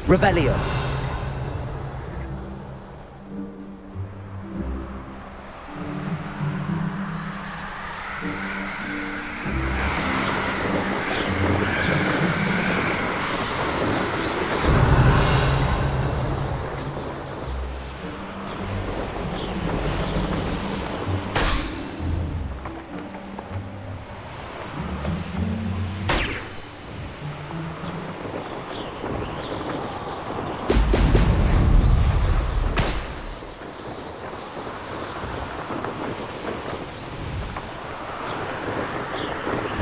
Revelio.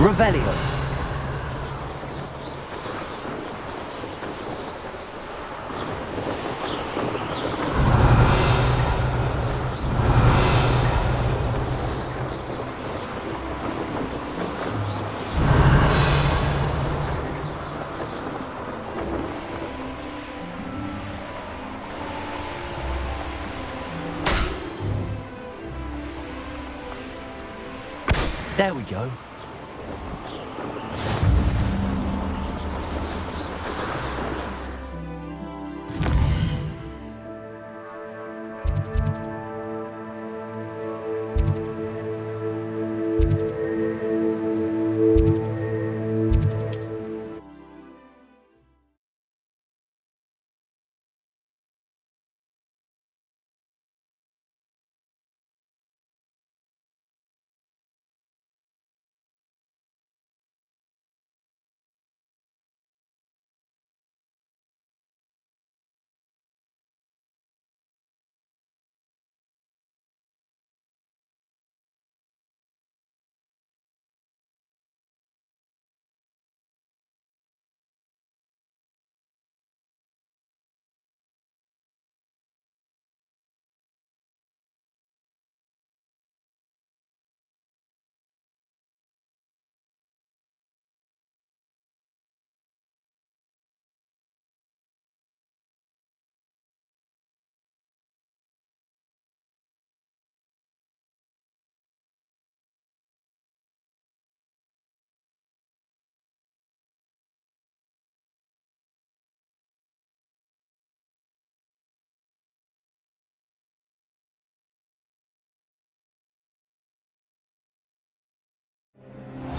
Revelio. There we go.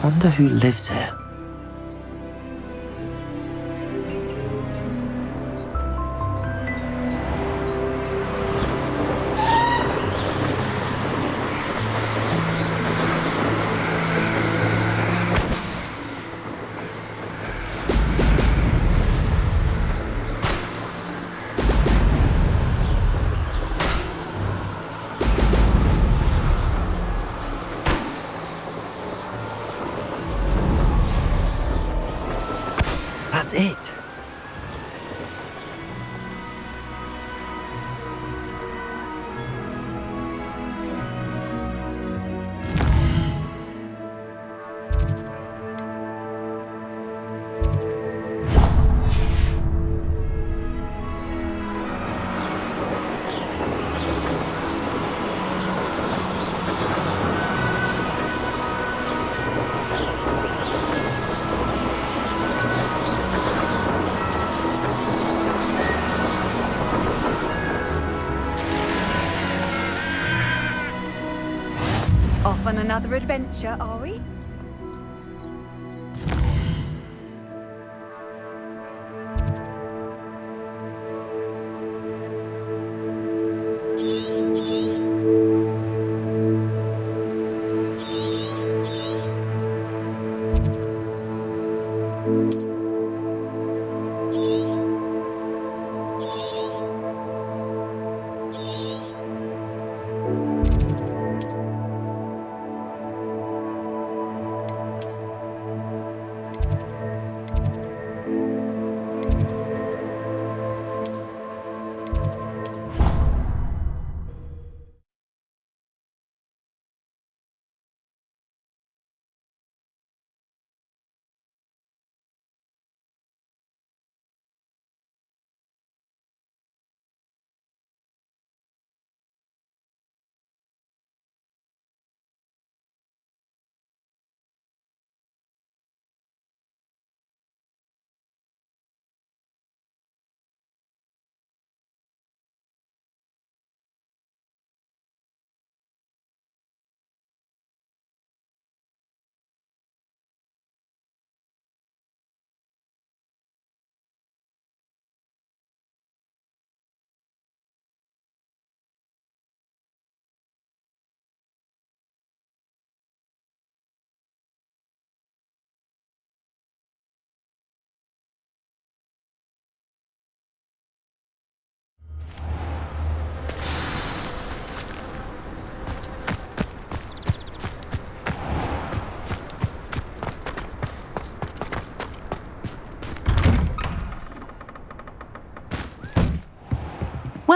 Wonder who lives here. That's it. Off on another adventure, are we?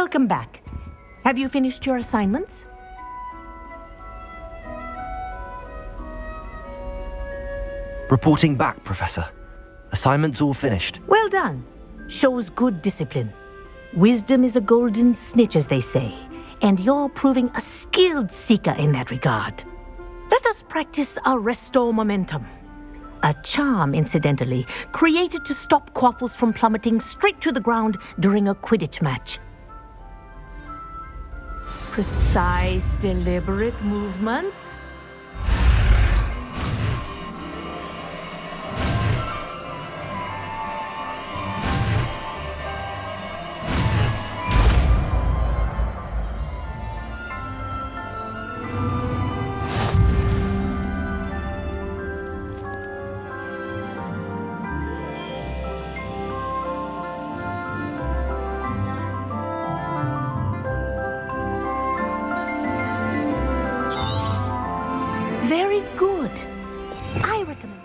Welcome back. Have you finished your assignments? Reporting back, Professor. Assignments all finished. Well done. Shows good discipline. Wisdom is a golden snitch, as they say, and you're proving a skilled seeker in that regard. Let us practice our restore momentum. A charm, incidentally, created to stop quaffles from plummeting straight to the ground during a Quidditch match. Precise, deliberate movements. Very good. I recommend.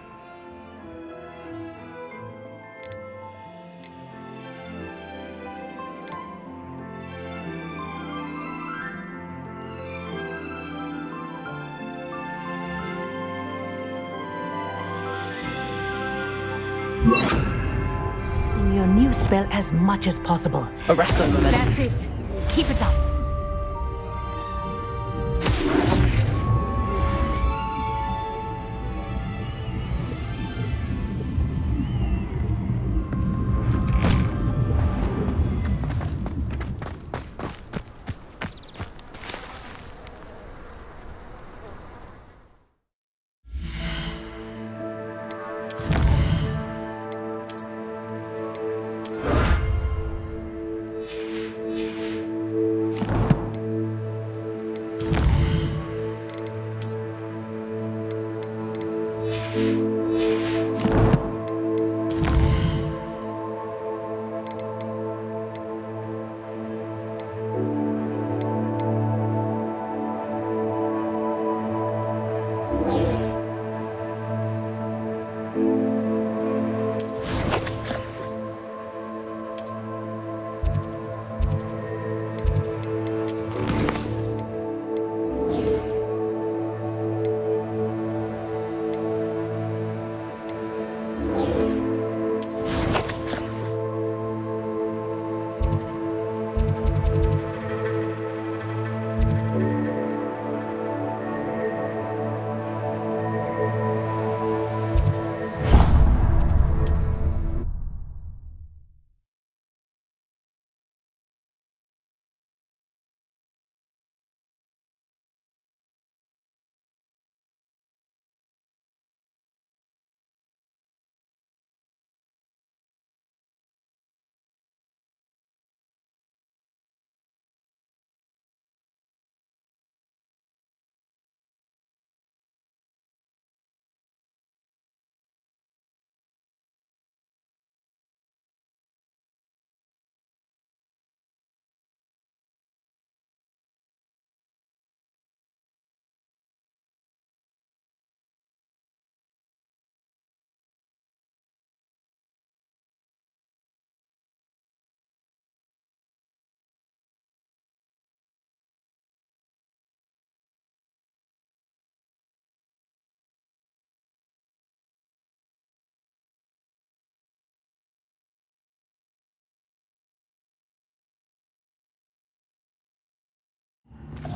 Using your new spell as much as possible. Arrest them, That's it. Keep it up.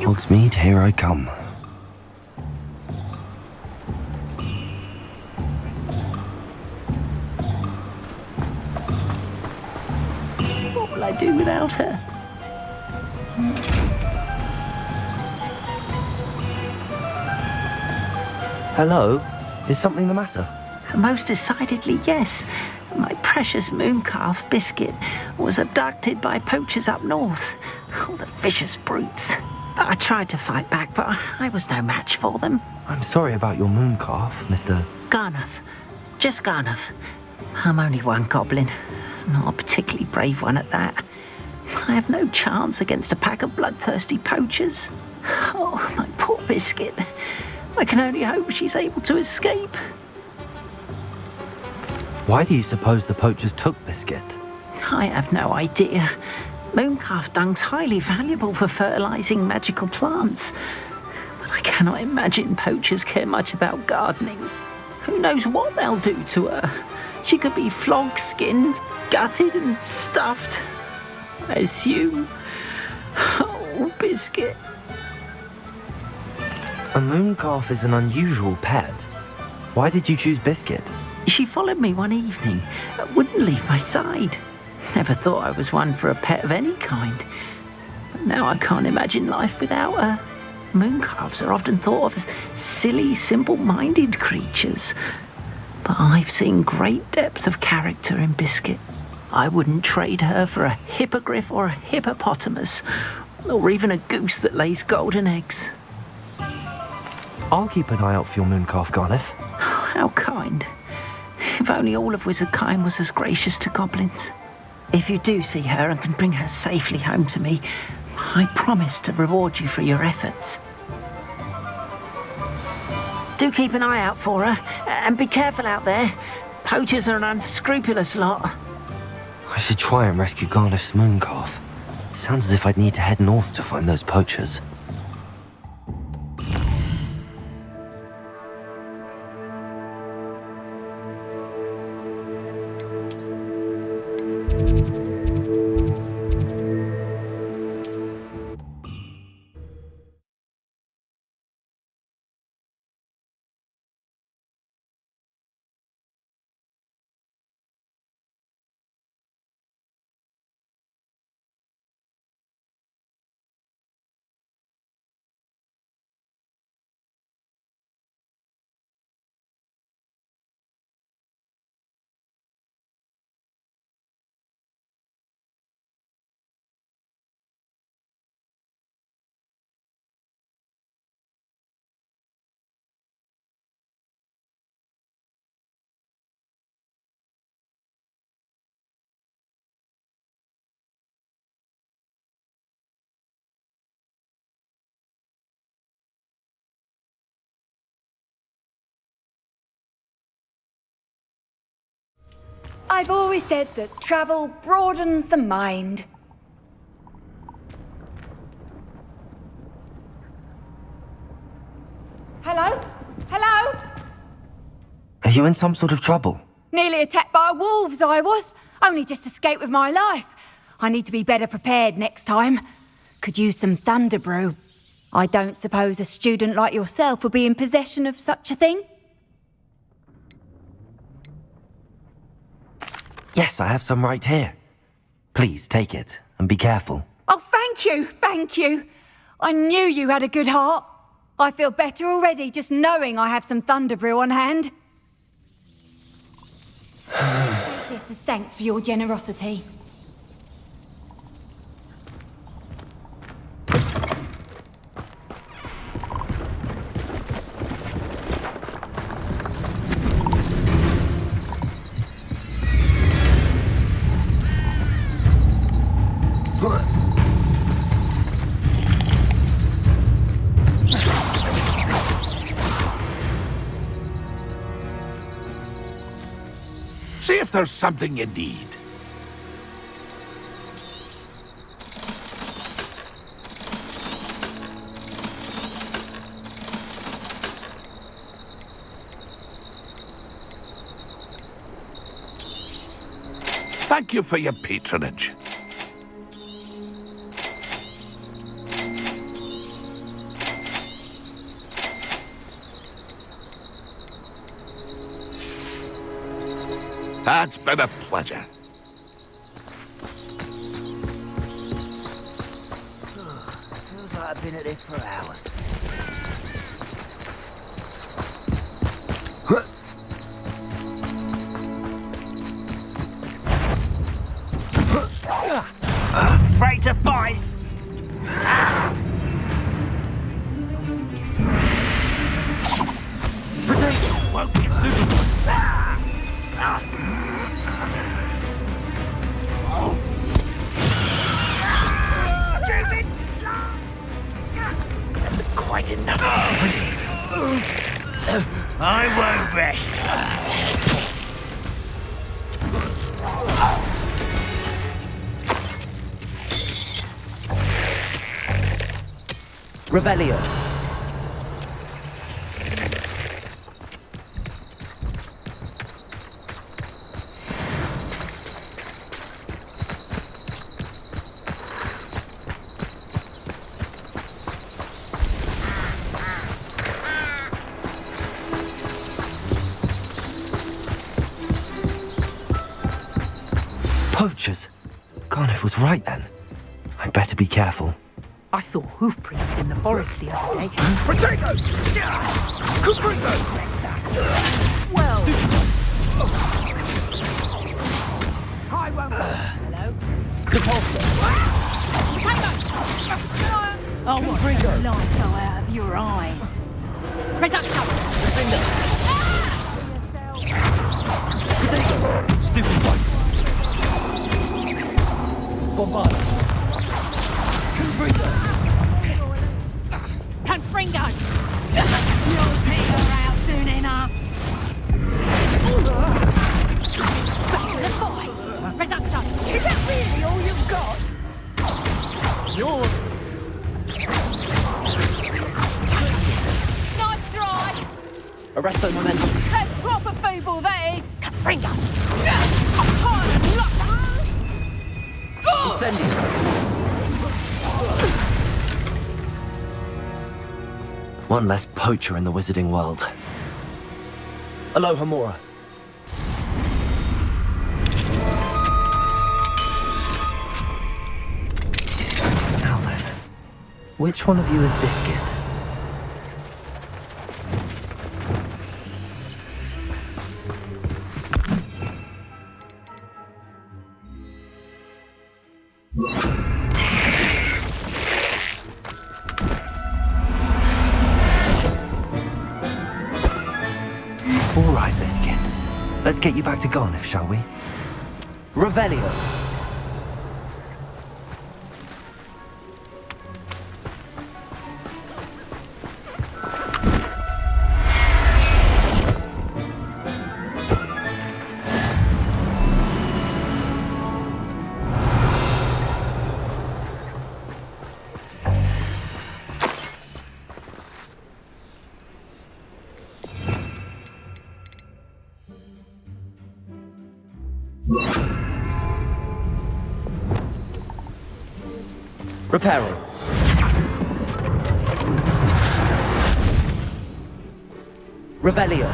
Hogsmeade, here I come. What will I do without her? Hello? Is something the matter? Most decidedly, yes. My precious mooncalf Biscuit was abducted by poachers up north. Oh, the vicious brutes. I tried to fight back, but I was no match for them. I'm sorry about your mooncalf, Mr. Garnuff. Just Garnuff. I'm only one goblin. Not a particularly brave one at that. I have no chance against a pack of bloodthirsty poachers. Oh, my poor Biscuit. I can only hope she's able to escape. Why do you suppose the poachers took Biscuit? I have no idea. Mooncalf dung's highly valuable for fertilising magical plants. But I cannot imagine poachers care much about gardening. Who knows what they'll do to her? She could be flogged, skinned, gutted and stuffed. I assume. Oh, Biscuit. A mooncalf is an unusual pet. Why did you choose Biscuit? She followed me one evening, wouldn't leave my side. Never thought I was one for a pet of any kind. But now I can't imagine life without her. Mooncalves are often thought of as silly, simple-minded creatures. But I've seen great depth of character in Biscuit. I wouldn't trade her for a hippogriff or a hippopotamus, or even a goose that lays golden eggs. I'll keep an eye out for your mooncalf, Garneth. How kind. If only all of Wizardkind was as gracious to goblins. If you do see her and can bring her safely home to me, I promise to reward you for your efforts. Do keep an eye out for her, and be careful out there. Poachers are an unscrupulous lot. I should try and rescue Garneth's mooncalf. Sounds as if I'd need to head north to find those poachers. I've always said that travel broadens the mind. Hello? Hello? Are you in some sort of trouble? Nearly attacked by wolves, I was. Only just escaped with my life. I need to be better prepared next time. Could use some thunder brew. I don't suppose a student like yourself would be in possession of such a thing? Yes, I have some right here. Please take it, and be careful. Oh, thank you, thank you. I knew you had a good heart. I feel better already just knowing I have some thunder brew on hand. This is thanks for your generosity. See if there's something you need. Thank you for your patronage. It's been a pleasure. Feels like I've been at this for hours. Afraid to fight. Potato! Well, it's the... Revelio. Poachers. Garniff was right then. I'd better be careful. I saw hoof prints in the forest the other day. Potatoes! Cucumbers! Well, I won't. Hello? Oh, what a light out of your eyes. Stupid one. Bombarda. Confringo! You'll take her out soon enough. Back to the fight. Reducto! Is that really all you've got? Yours. Nice try! Arresto momentum. That's proper feeble, that is. Confringo! I'm hard and locked. Incendio. One less poacher in the wizarding world. Aloha Mora. Now then, which one of you is Biscuit? All right, Biscuit. Let's get you back to Garniff, shall we? Revelio. Reparo. Revelio.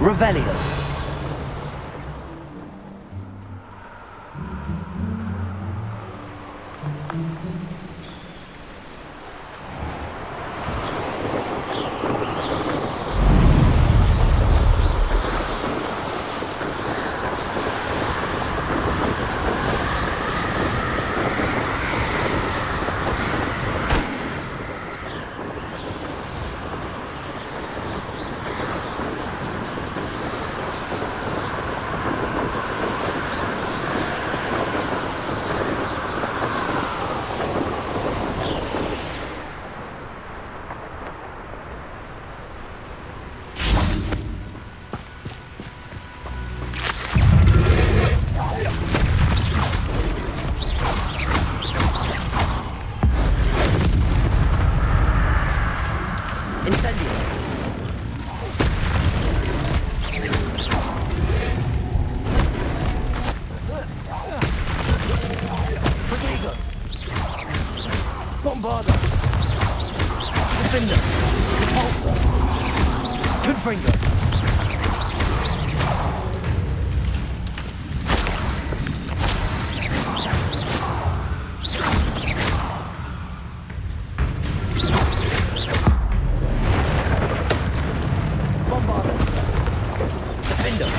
Revelio. Bombarda. Defender. Repulsor. Confringo. Bombarda. Defender.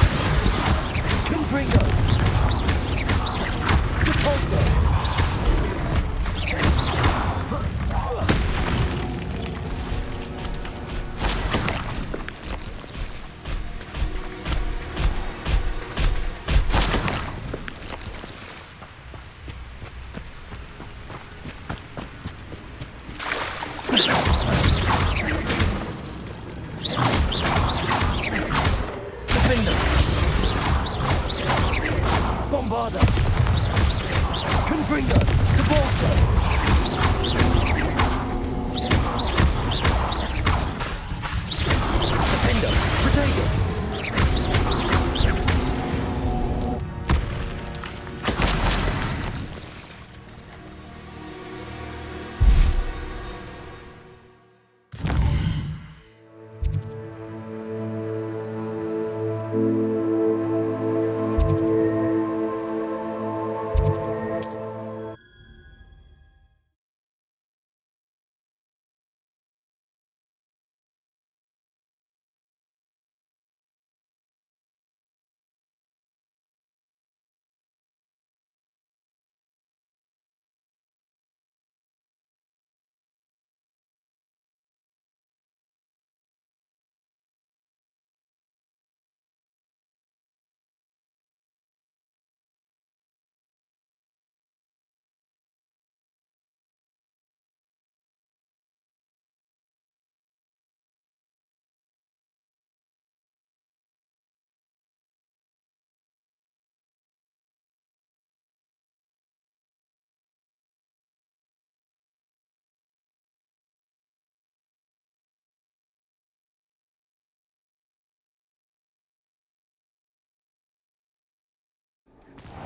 Confringo. Avada! Confringo! Cabalso! Defender! Protego!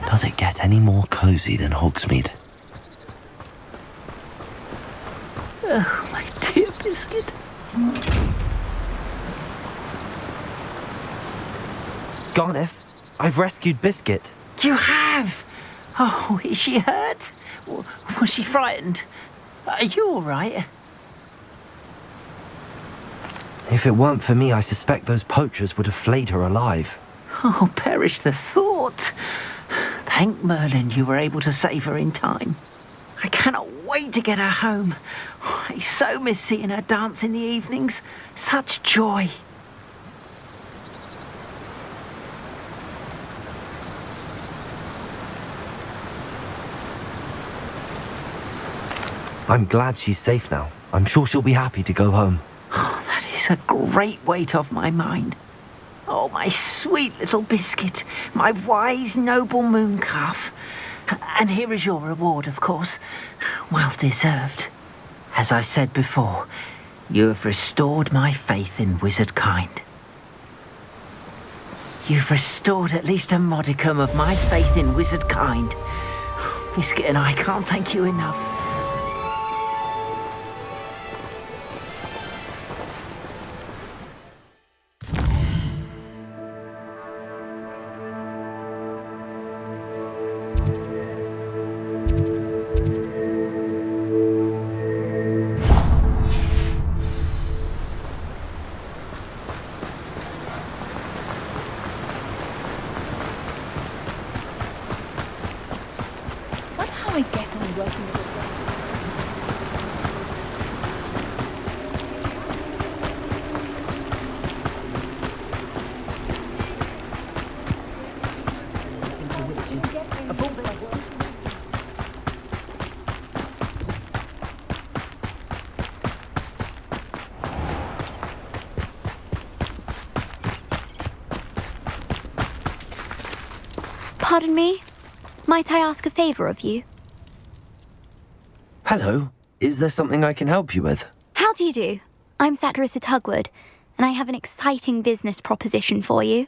Does it get any more cozy than Hogsmeade? Oh, my dear Biscuit. Garniff, I've rescued Biscuit. You have? Oh, is she hurt? Was she frightened? Are you all right? If it weren't for me, I suspect those poachers would have flayed her alive. Oh, perish the thought. Thank Merlin you were able to save her in time. I cannot wait to get her home. I so miss seeing her dance in the evenings. Such joy. I'm glad she's safe now. I'm sure she'll be happy to go home. Oh, that is a great weight off my mind. Oh, my sweet little Biscuit, my wise, noble moon calf. And here is your reward, of course. Well deserved. As I said before, you have restored my faith in wizard kind. You've restored at least a modicum of my faith in wizard kind. Biscuit and I can't thank you enough. Pardon me? Might I ask a favour of you? Hello. Is there something I can help you with? How do you do? I'm Satirissa Tugwood, and I have an exciting business proposition for you.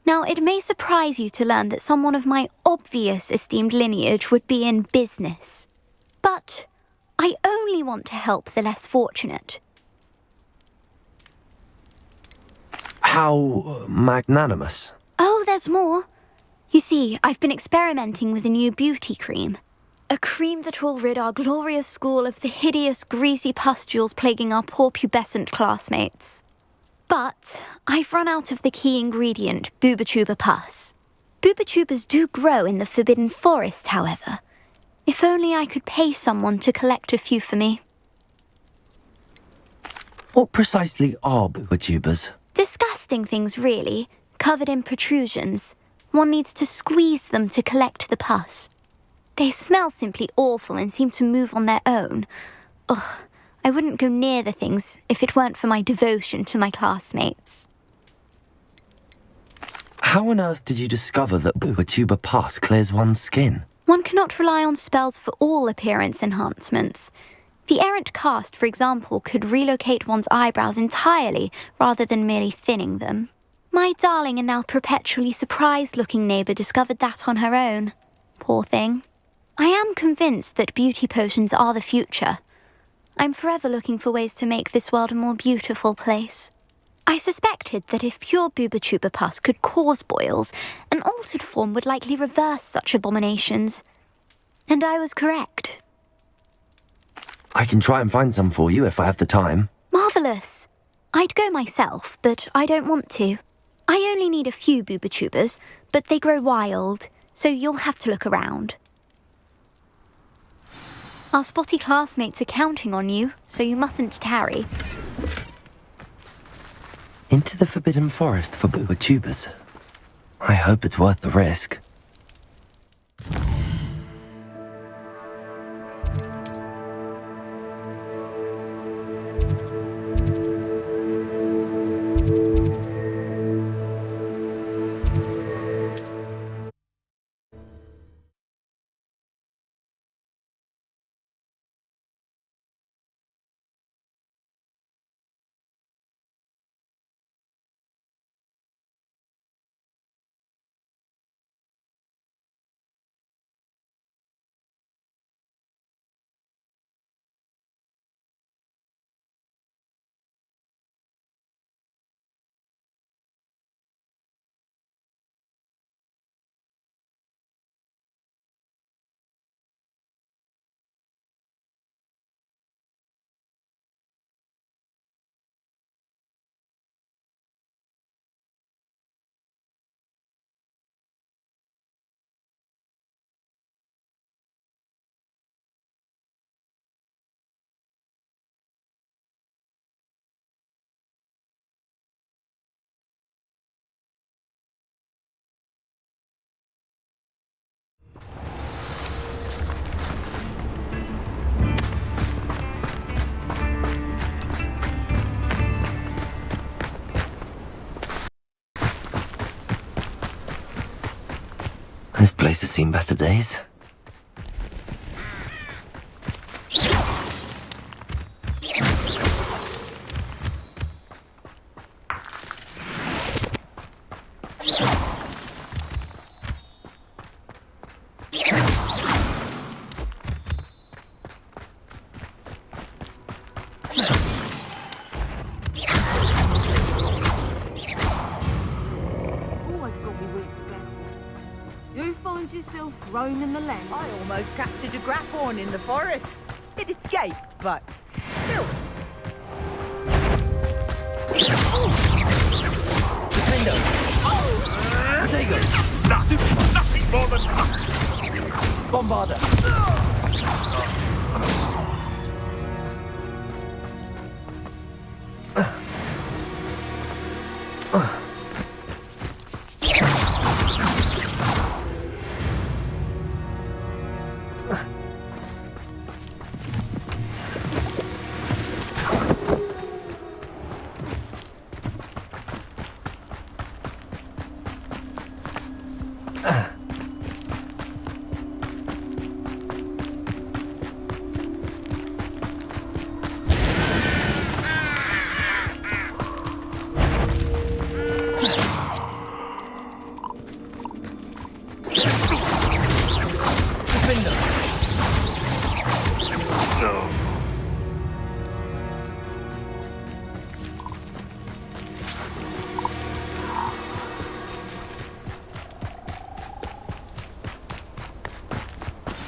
Now, it may surprise you to learn that someone of my obvious esteemed lineage would be in business. But I only want to help the less fortunate. How magnanimous. Oh, there's more. You see, I've been experimenting with a new beauty cream. A cream that will rid our glorious school of the hideous, greasy pustules plaguing our poor pubescent classmates. But I've run out of the key ingredient, boobotuber pus. Boobotubers do grow in the Forbidden Forest, however. If only I could pay someone to collect a few for me. What precisely are boobotubers? Disgusting things, really, covered in protrusions. One needs to squeeze them to collect the pus. They smell simply awful and seem to move on their own. Ugh, I wouldn't go near the things if it weren't for my devotion to my classmates. How on earth did you discover that Booba pus clears one's skin? One cannot rely on spells for all appearance enhancements. The errant cast, for example, could relocate one's eyebrows entirely rather than merely thinning them. My darling and now perpetually surprised-looking neighbour discovered that on her own. Poor thing. I am convinced that beauty potions are the future. I'm forever looking for ways to make this world a more beautiful place. I suspected that if pure Booba pus could cause boils, an altered form would likely reverse such abominations. And I was correct. I can try and find some for you if I have the time. Marvellous. I'd go myself, but I don't want to. I only need a few Booba, but they grow wild, so you'll have to look around. Our spotty classmates are counting on you, so you mustn't tarry. Into the Forbidden Forest for Booba. I hope it's worth the risk. This place has seen better days. Yourself roaming the land. I almost captured a grapphorn in the forest. It escaped, but still. Defender! Potato! Nothing more than Bombarder!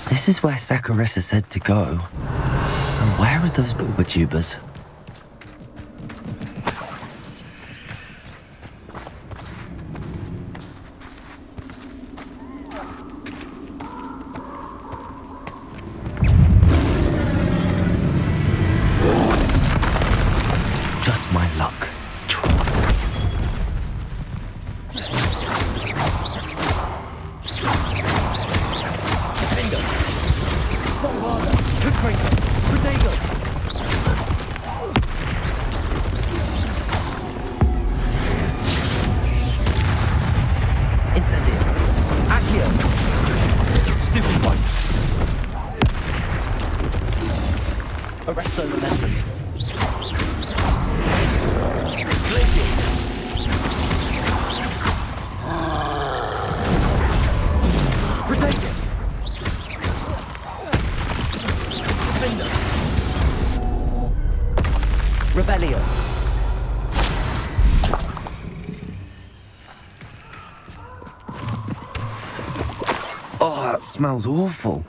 This is where Saccharissa said to go. And where are those Booba? Just my luck. Arresto momentum. Glacius. Protect it. Defender. Revelio. Oh, that smells awful.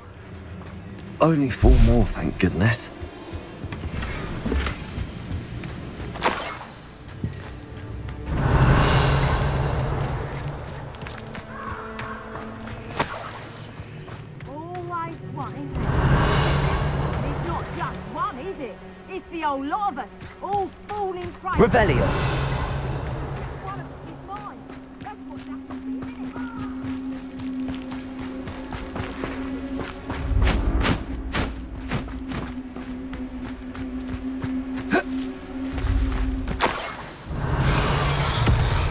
Only 4 more, thank goodness. Always one, isn't it? It's not just one, is it? It's the whole lot of us, all falling prey. Revelio. One of us is mine. That's what happens, isn't it?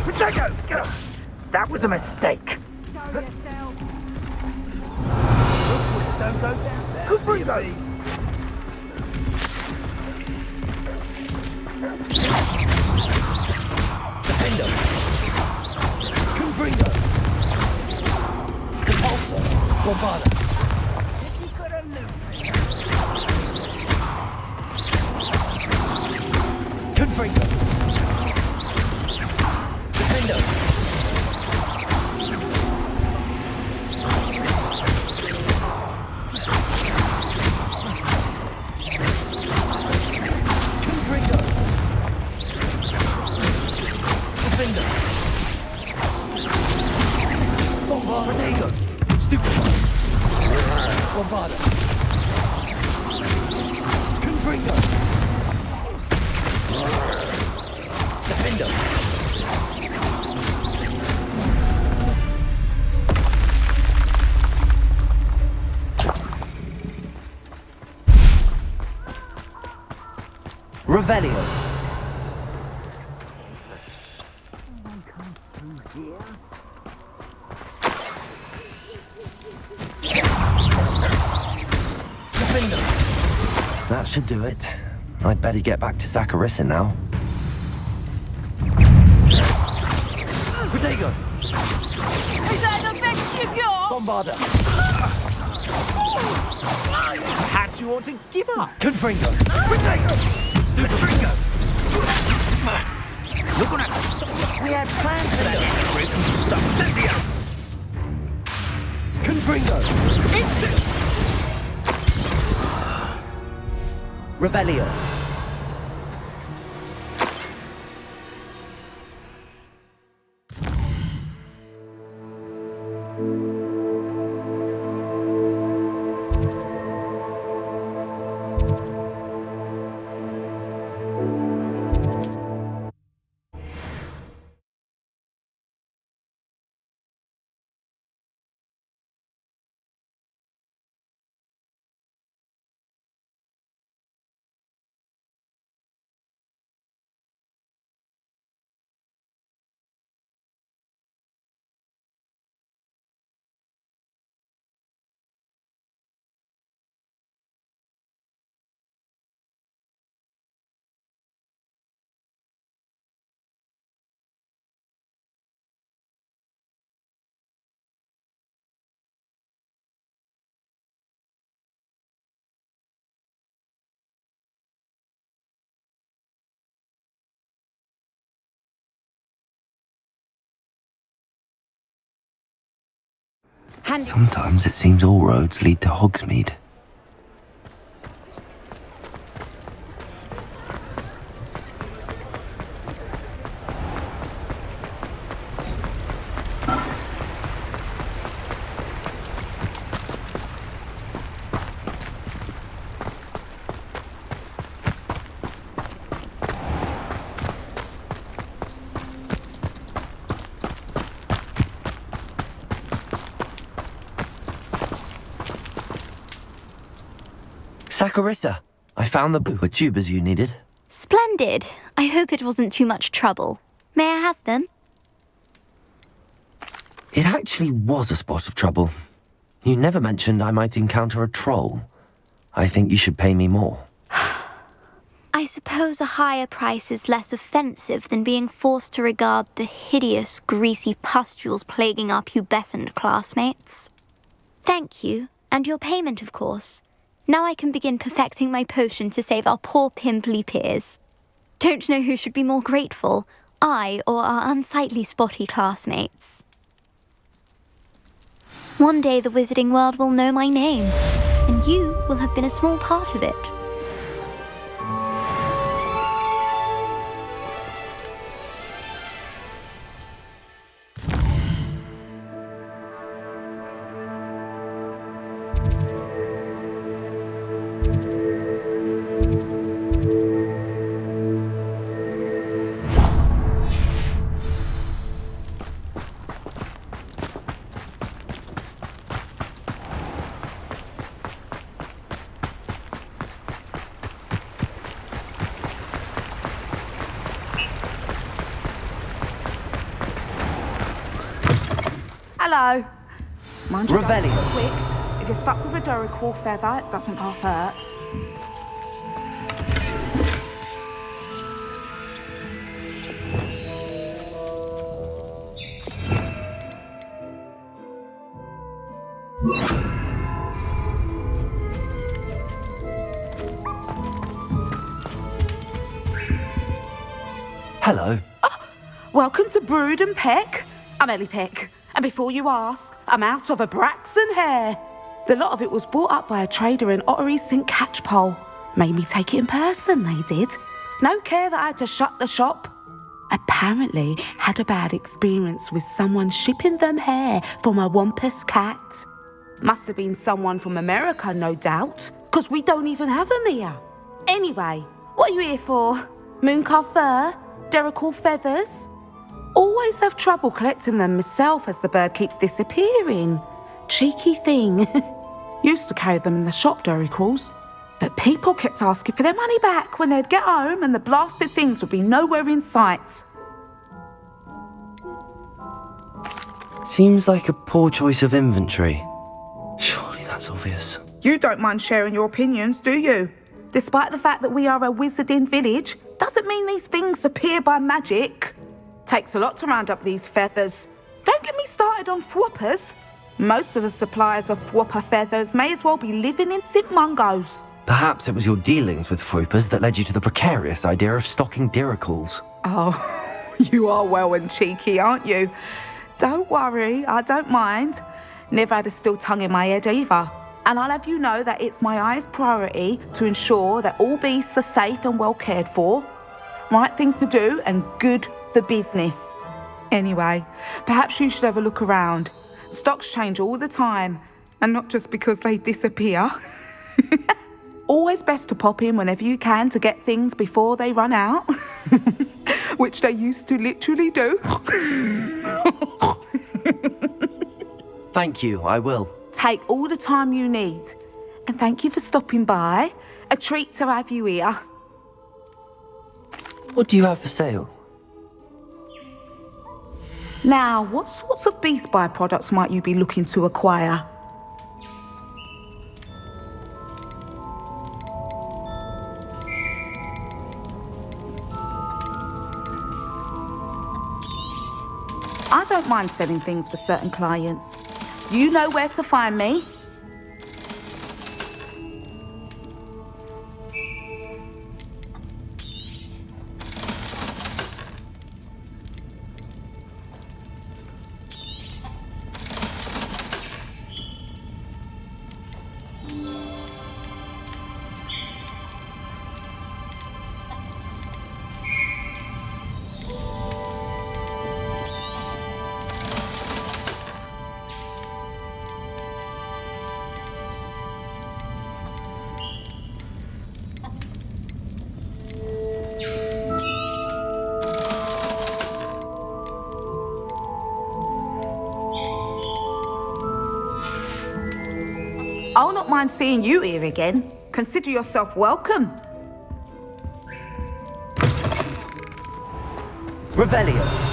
Potato! That was a mistake. Show yourself. Don't go down there. Good for you, though. Defendo. Confringo. Depulso. Bombarda. Confringo. Defendo. Confringo. Defender. Bombarda. Protego. Stupefy. Bombarda. Confringo. Defendo. Revelio. Defendo. That should do it. I'd better get back to Zacharissa now. Protego. Is that the best you got? Bombarda. Perhaps you ought to give up. Confringo. Potato! Stupefringo! You're gonna have to stop. We had plans for that group and stuff. Cynthia! Confringo. Insist! Revelio. Sometimes it seems all roads lead to Hogsmeade. Zacharissa, I found the tubers you needed. Splendid. I hope it wasn't too much trouble. May I have them? It actually was a spot of trouble. You never mentioned I might encounter a troll. I think you should pay me more. I suppose a higher price is less offensive than being forced to regard the hideous, greasy pustules plaguing our pubescent classmates. Thank you, and your payment, of course. Now I can begin perfecting my potion to save our poor pimply peers. Don't know who should be more grateful, I or our unsightly spotty classmates. One day the wizarding world will know my name, and you will have been a small part of it. Hello. Mind you, Revelio. don't be quick. If you're stuck with a Duracell feather, it doesn't half hurt. Hello. Welcome to Brood and Peck. I'm Ellie Peck. And before you ask, I'm out of a Braxton hair. The lot of it was bought up by a trader in Ottery St. Catchpole. Made me take it in person, they did. No care that I had to shut the shop. Apparently had a bad experience with someone shipping them hair from a Wampus cat. Must have been someone from America, no doubt, because we don't even have them here. Anyway, what are you here for? Mooncalf fur? Duracell feathers? Always have trouble collecting them myself as the bird keeps disappearing. Cheeky thing. Used to carry them in the shop, Duracalls. But people kept asking for their money back when they'd get home and the blasted things would be nowhere in sight. Seems like a poor choice of inventory. Surely that's obvious. You don't mind sharing your opinions, do you? Despite the fact that we are a wizarding village, doesn't mean these things appear by magic. Takes a lot to round up these feathers. Don't get me started on thwoppers. Most of the suppliers of thwopper feathers may as well be living in St. Mungo's. Perhaps it was your dealings with Froopers that led you to the precarious idea of stocking Duracalls. Oh, you are well and cheeky, aren't you? Don't worry, I don't mind. Never had a still tongue in my head either. And I'll have you know that it's my highest priority to ensure that all beasts are safe and well cared for. Right thing to do and good for business. Anyway, perhaps you should have a look around. Stocks change all the time, and not just because they disappear. Always best to pop in whenever you can to get things before they run out. Which they used to literally do. Thank you, I will. Take all the time you need. And thank you for stopping by. A treat to have you here. What do you have for sale? Now, what sorts of beast byproducts might you be looking to acquire? I don't mind selling things for certain clients. You know where to find me. I'll not mind seeing you here again. Consider yourself welcome. Revelio.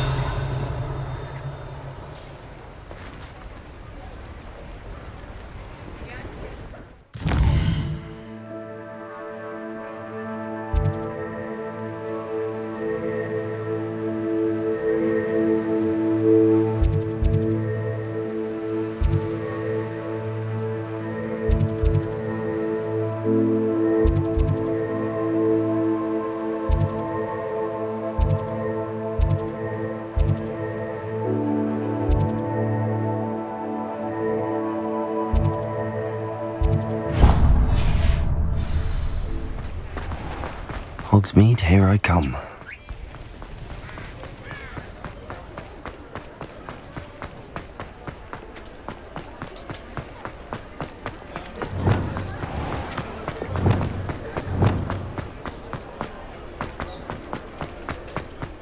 Hogsmeade, here I come.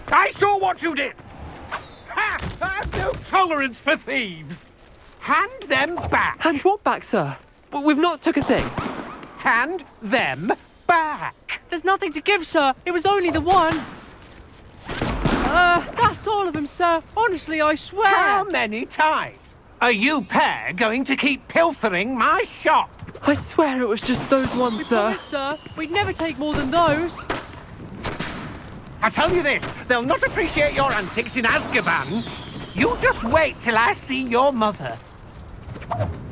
I saw what you did! Ha! I have no tolerance for thieves! Hand them back! Hand what back, sir? We've not took a thing. Hand them back! There's nothing to give, sir. It was only the one. That's all of them, sir. Honestly, I swear. How many times are you pair going to keep pilfering my shop? I swear it was just those ones, sir. Promise, sir. We'd never take more than those. I tell you this, they'll not appreciate your antics in Azkaban. You just wait till I see your mother.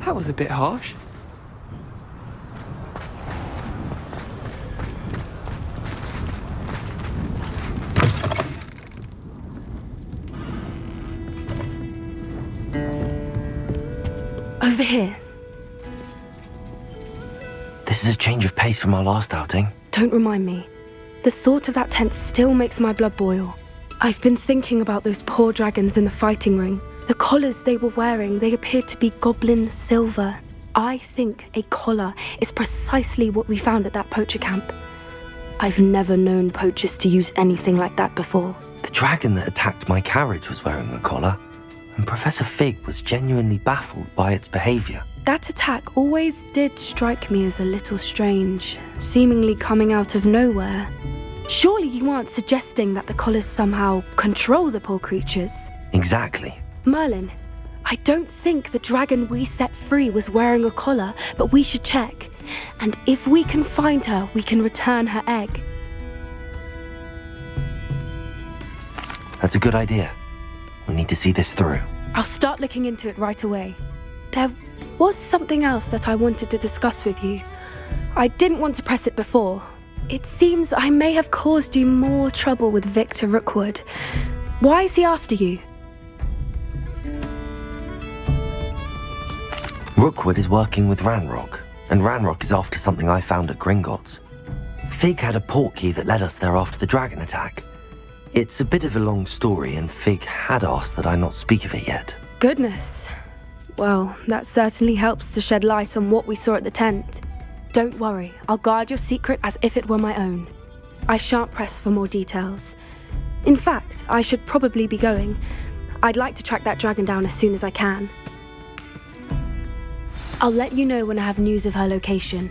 That was a bit harsh. Over here. This is a change of pace from our last outing. Don't remind me. The thought of that tent still makes my blood boil. I've been thinking about those poor dragons in the fighting ring. The collars they were wearing, they appeared to be goblin silver. I think a collar is precisely what we found at that poacher camp. I've never known poachers to use anything like that before. The dragon that attacked my carriage was wearing a collar, and Professor Fig was genuinely baffled by its behaviour. That attack always did strike me as a little strange, seemingly coming out of nowhere. Surely you aren't suggesting that the collars somehow control the poor creatures? Exactly. Merlin, I don't think the dragon we set free was wearing a collar, but we should check. And if we can find her, we can return her egg. That's a good idea. We need to see this through. I'll start looking into it right away. There was something else that I wanted to discuss with you. I didn't want to press it before. It seems I may have caused you more trouble with Victor Rookwood. Why is he after you? Rookwood is working with Ranrock, and Ranrock is after something I found at Gringotts. Fig had a portkey that led us there after the dragon attack. It's a bit of a long story, and Fig had asked that I not speak of it yet. Goodness. Well, that certainly helps to shed light on what we saw at the tent. Don't worry, I'll guard your secret as if it were my own. I shan't press for more details. In fact, I should probably be going. I'd like to track that dragon down as soon as I can. I'll let you know when I have news of her location.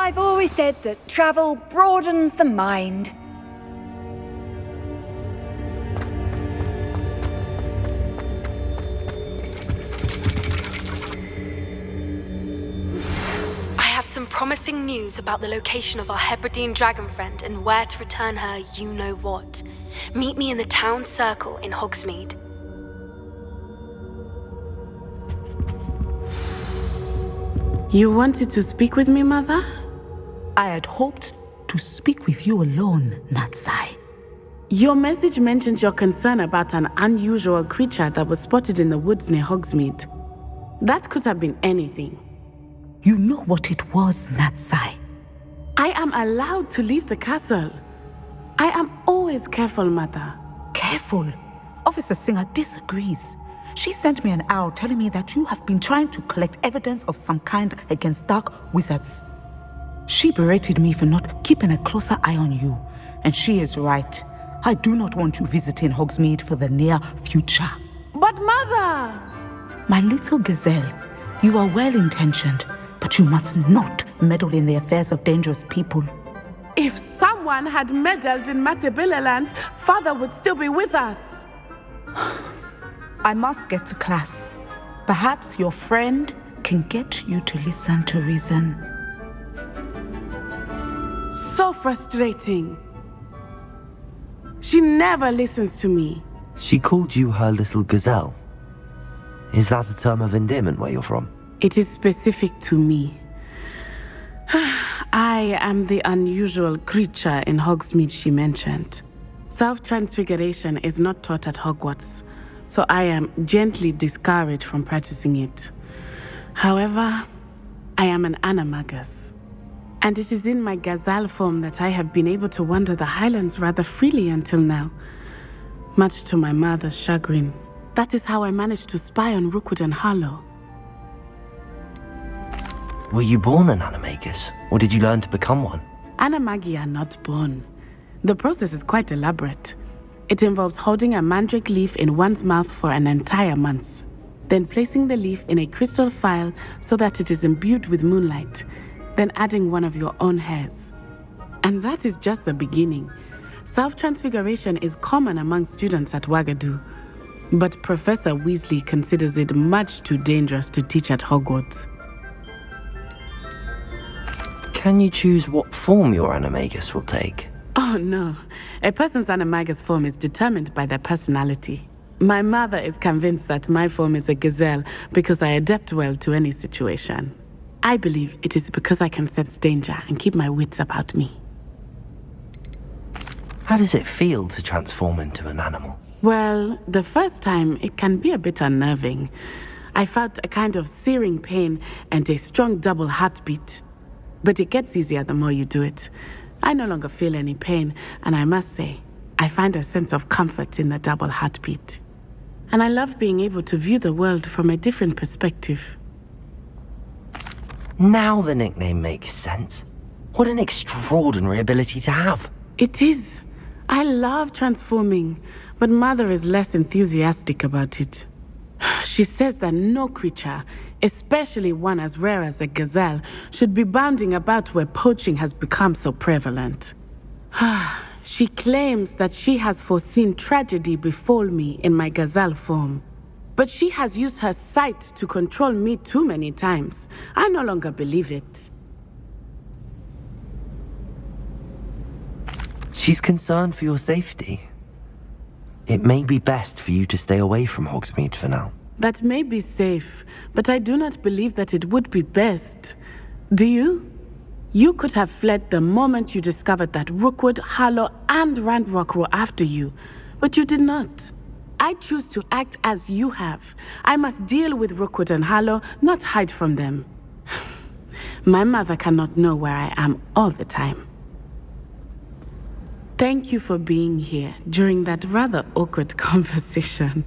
I've always said that travel broadens the mind. I have some promising news about the location of our Hebridean dragon friend and where to return her you-know-what. Meet me in the town circle in Hogsmeade. You wanted to speak with me, Mother? I had hoped to speak with you alone, Natsai. Your message mentioned your concern about an unusual creature that was spotted in the woods near Hogsmeade. That could have been anything. You know what it was, Natsai. I am allowed to leave the castle. I am always careful, Mother. Careful? Officer Singer disagrees. She sent me an owl telling me that you have been trying to collect evidence of some kind against dark wizards. She berated me for not keeping a closer eye on you, and she is right. I do not want you visiting Hogsmeade for the near future. But Mother! My little gazelle, you are well-intentioned, but you must not meddle in the affairs of dangerous people. If someone had meddled in Matabeleland, Father would still be with us. I must get to class. Perhaps your friend can get you to listen to reason. So frustrating. She never listens to me. She called you her little gazelle. Is that a term of endearment where you're from? It is specific to me. I am the unusual creature in Hogsmeade she mentioned. Self-transfiguration is not taught at Hogwarts, so I am gently discouraged from practicing it. However, I am an animagus, and it is in my gazelle form that I have been able to wander the highlands rather freely until now, much to my mother's chagrin. That is how I managed to spy on Rookwood and Harlow. Were you born an animagus, or did you learn to become one? Animagi are not born. The process is quite elaborate. It involves holding a mandrake leaf in one's mouth for an entire month, then placing the leaf in a crystal phial so that it is imbued with moonlight, then adding one of your own hairs. And that is just the beginning. Self-transfiguration is common among students at Wagadu, but Professor Weasley considers it much too dangerous to teach at Hogwarts. Can you choose what form your animagus will take? Oh no, a person's animagus form is determined by their personality. My mother is convinced that my form is a gazelle because I adapt well to any situation. I believe it is because I can sense danger and keep my wits about me. How does it feel to transform into an animal? Well, the first time it can be a bit unnerving. I felt a kind of searing pain and a strong double heartbeat. But it gets easier the more you do it. I no longer feel any pain, and I must say, I find a sense of comfort in the double heartbeat. And I love being able to view the world from a different perspective. Now the nickname makes sense. What an extraordinary ability to have. It is. I love transforming, but Mother is less enthusiastic about it. She says that no creature, especially one as rare as a gazelle, should be bounding about where poaching has become so prevalent. She claims that she has foreseen tragedy befall me in my gazelle form. But she has used her sight to control me too many times. I no longer believe it. She's concerned for your safety. It may be best for you to stay away from Hogsmeade for now. That may be safe, but I do not believe that it would be best. Do you? You could have fled the moment you discovered that Rookwood, Harlow, and Ranrock were after you, but you did not. I choose to act as you have. I must deal with Rookwood and Harlow, not hide from them. My mother cannot know where I am all the time. Thank you for being here during that rather awkward conversation.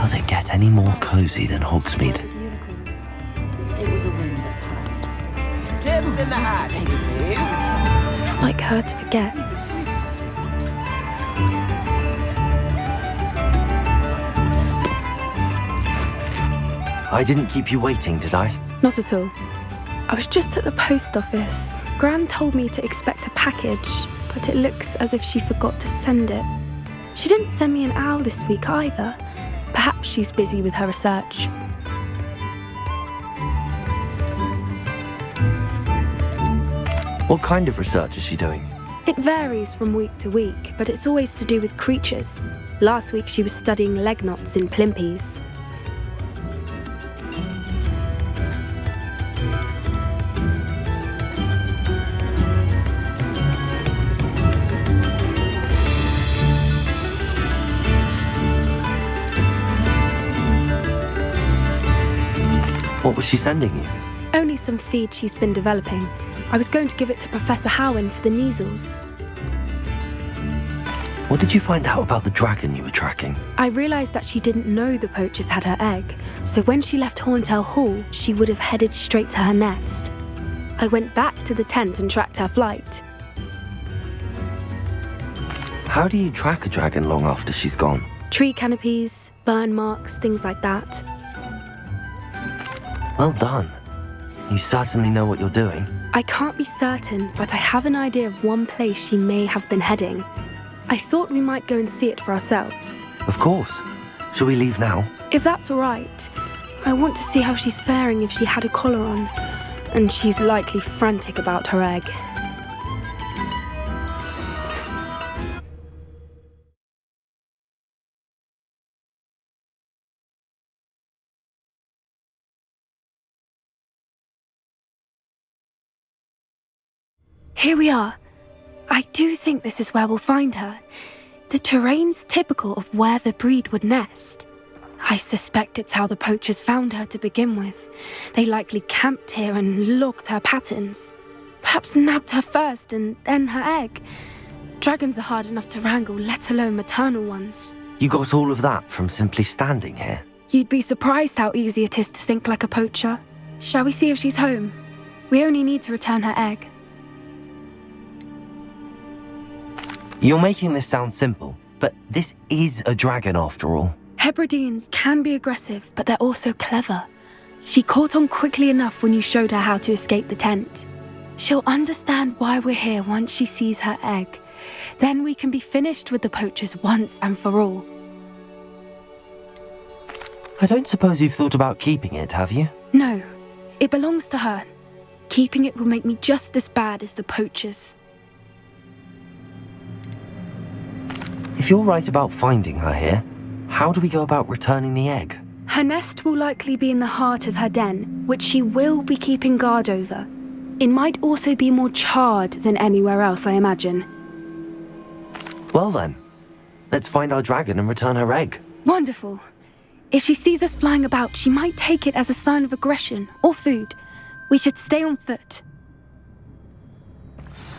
Does it get any more cozy than Hogsmeade? It was a wind that passed. Gems in the hat, please. It's not like her to forget. I didn't keep you waiting, did I? Not at all. I was just at the post office. Gran told me to expect a package, but it looks as if she forgot to send it. She didn't send me an owl this week either. Perhaps she's busy with her research. What kind of research is she doing? It varies from week to week, but it's always to do with creatures. Last week she was studying leg knots in plimpies. What was she sending you? Only some feed she's been developing. I was going to give it to Professor Howen for the measles. What did you find out about the dragon you were tracking? I realised that she didn't know the poachers had her egg, so when she left Horntail Hall, she would have headed straight to her nest. I went back to the tent and tracked her flight. How do you track a dragon long after she's gone? Tree canopies, burn marks, things like that. Well done. You certainly know what you're doing. I can't be certain, but I have an idea of one place she may have been heading. I thought we might go and see it for ourselves. Of course. Shall we leave now? If that's all right. I want to see how she's faring if she had a collar on. And she's likely frantic about her egg. Here we are. I do think this is where we'll find her. The terrain's typical of where the breed would nest. I suspect it's how the poachers found her to begin with. They likely camped here and logged her patterns. Perhaps nabbed her first and then her egg. Dragons are hard enough to wrangle, let alone maternal ones. You got all of that from simply standing here? You'd be surprised how easy it is to think like a poacher. Shall we see if she's home? We only need to return her egg. You're making this sound simple, but this is a dragon after all. Hebrideans can be aggressive, but they're also clever. She caught on quickly enough when you showed her how to escape the tent. She'll understand why we're here once she sees her egg. Then we can be finished with the poachers once and for all. I don't suppose you've thought about keeping it, have you? No, it belongs to her. Keeping it will make me just as bad as the poachers. If you're right about finding her here, how do we go about returning the egg? Her nest will likely be in the heart of her den, which she will be keeping guard over. It might also be more charred than anywhere else, I imagine. Well then, let's find our dragon and return her egg. Wonderful. If she sees us flying about, she might take it as a sign of aggression or food. We should stay on foot.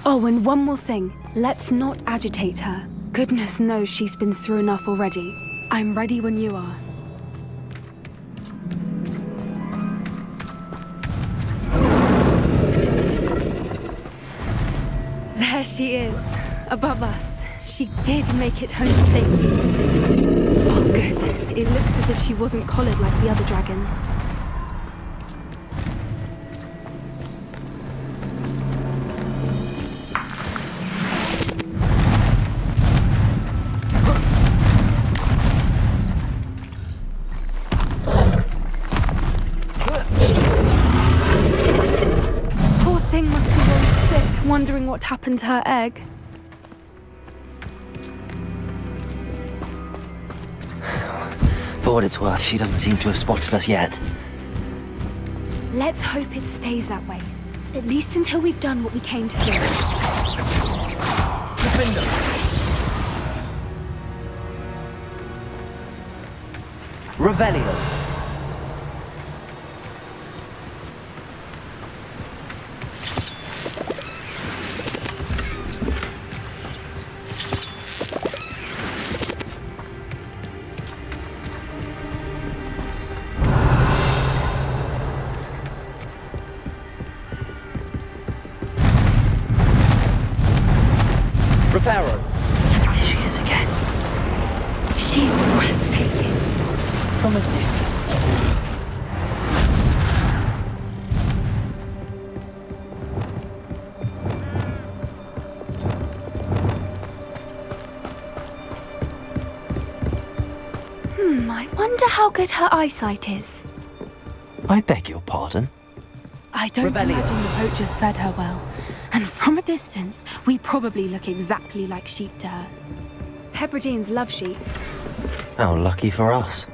Oh, and one more thing. Let's not agitate her. Goodness knows she's been through enough already. I'm ready when you are. There she is, above us. She did make it home safely. Oh, good. It looks as if she wasn't collared like the other dragons. Wondering what happened to her egg. For what it's worth, she doesn't seem to have spotted us yet. Let's hope it stays that way. At least until we've done what we came to do. Revelio. I wonder how good her eyesight is. I beg your pardon? I don't imagine the poachers fed her well. And from a distance, we probably look exactly like sheep to her. Hebrideans love sheep. How lucky for us.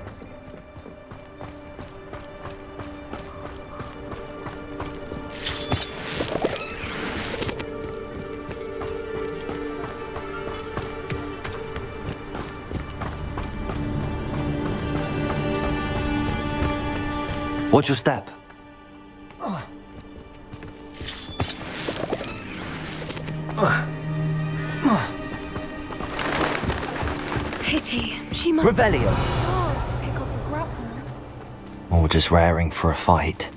Watch your step. Pity. She must Revelio. be hard to pick up a grapple. Or just raring for a fight.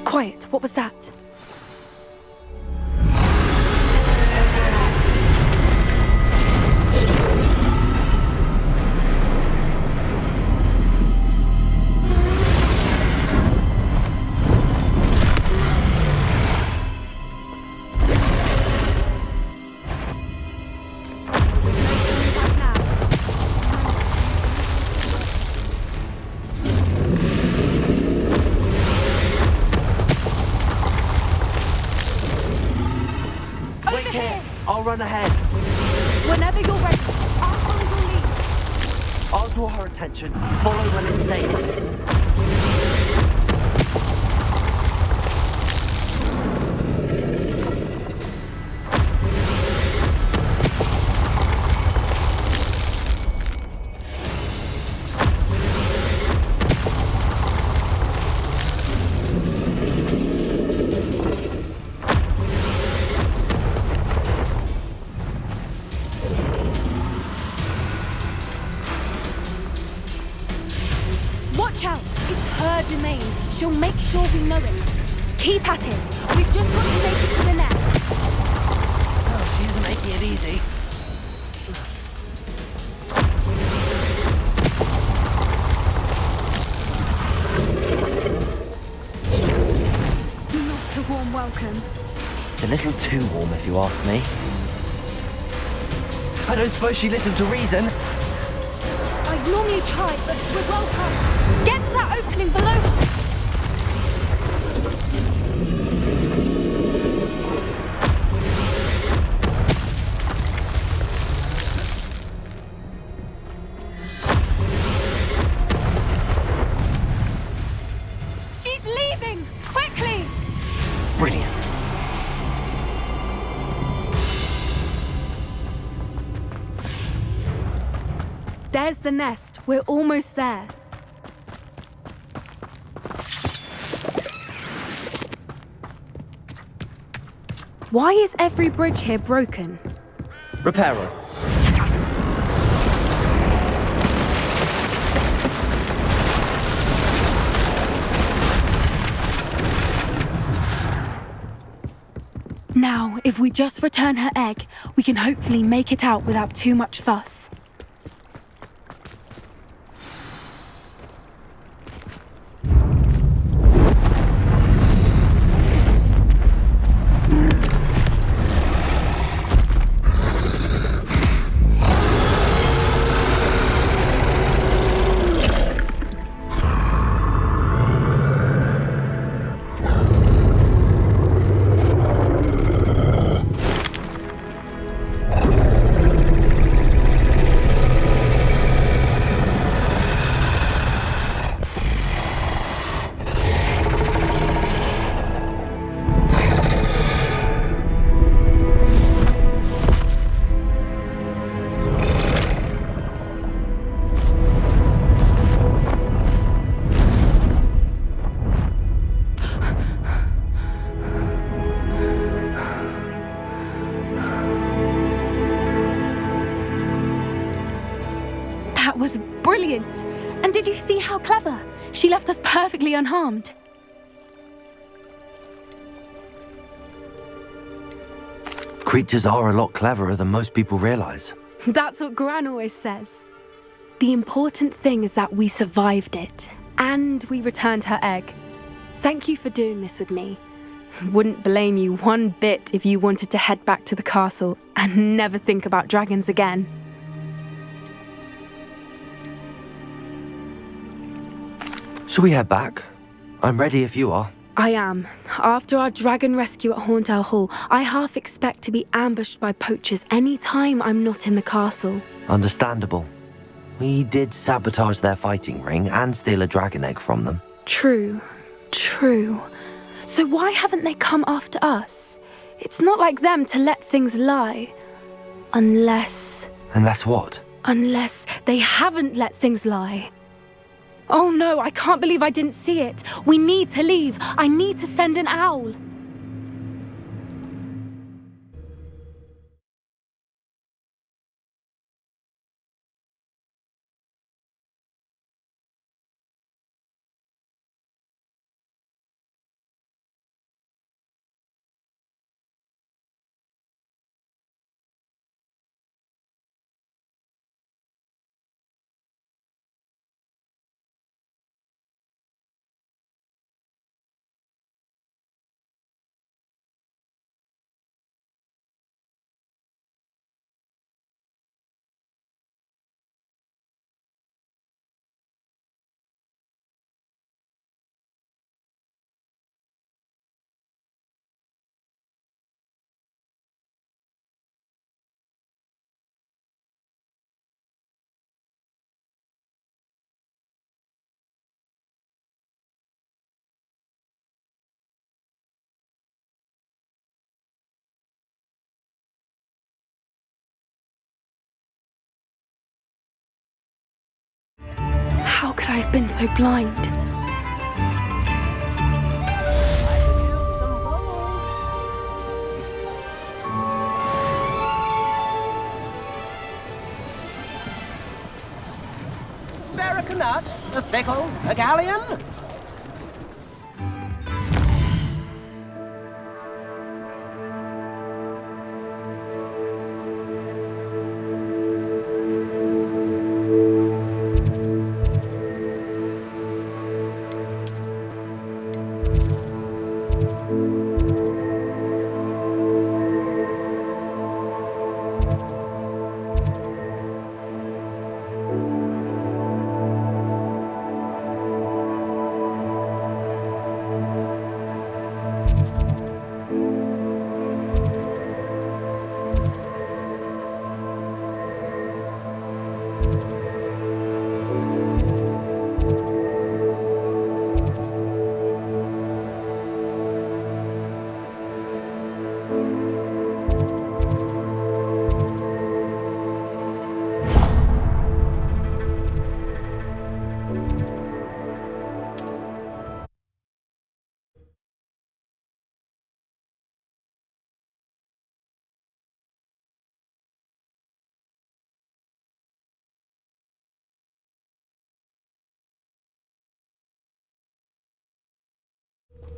Quiet. What was that? I'll run ahead. Whenever you're ready, I'll follow your lead. I'll draw her attention. Follow when it's safe. Watch out! It's her domain. She'll make sure we know it. Keep at it. We've just got to make it to the nest. Oh, she's making it easy. Not a warm welcome. It's a little too warm, if you ask me. I don't suppose she listened to reason. I'd normally try, but we're well past. Get to that opening below. She's leaving! Quickly! Brilliant. There's the nest. We're almost there. Why is every bridge here broken? Reparo. Now, if we just return her egg, we can hopefully make it out without too much fuss. That was brilliant! And did you see how clever? She left us perfectly unharmed. Creatures are a lot cleverer than most people realize. That's what Gran always says. The important thing is that we survived it. and we returned her egg. Thank you for doing this with me. Wouldn't blame you one bit if you wanted to head back to the castle and never think about dragons again. Shall we head back? I'm ready if you are. I am. After our dragon rescue at Hauntel Hall, I half expect to be ambushed by poachers any time I'm not in the castle. Understandable. We did sabotage their fighting ring and steal a dragon egg from them. True. So why haven't they come after us? It's not like them to let things lie. Unless what? Unless they haven't let things lie. Oh no, I can't believe I didn't see it. We need to leave. I need to send an owl. How could I have been so blind? Spare a canut, a sickle, a galleon?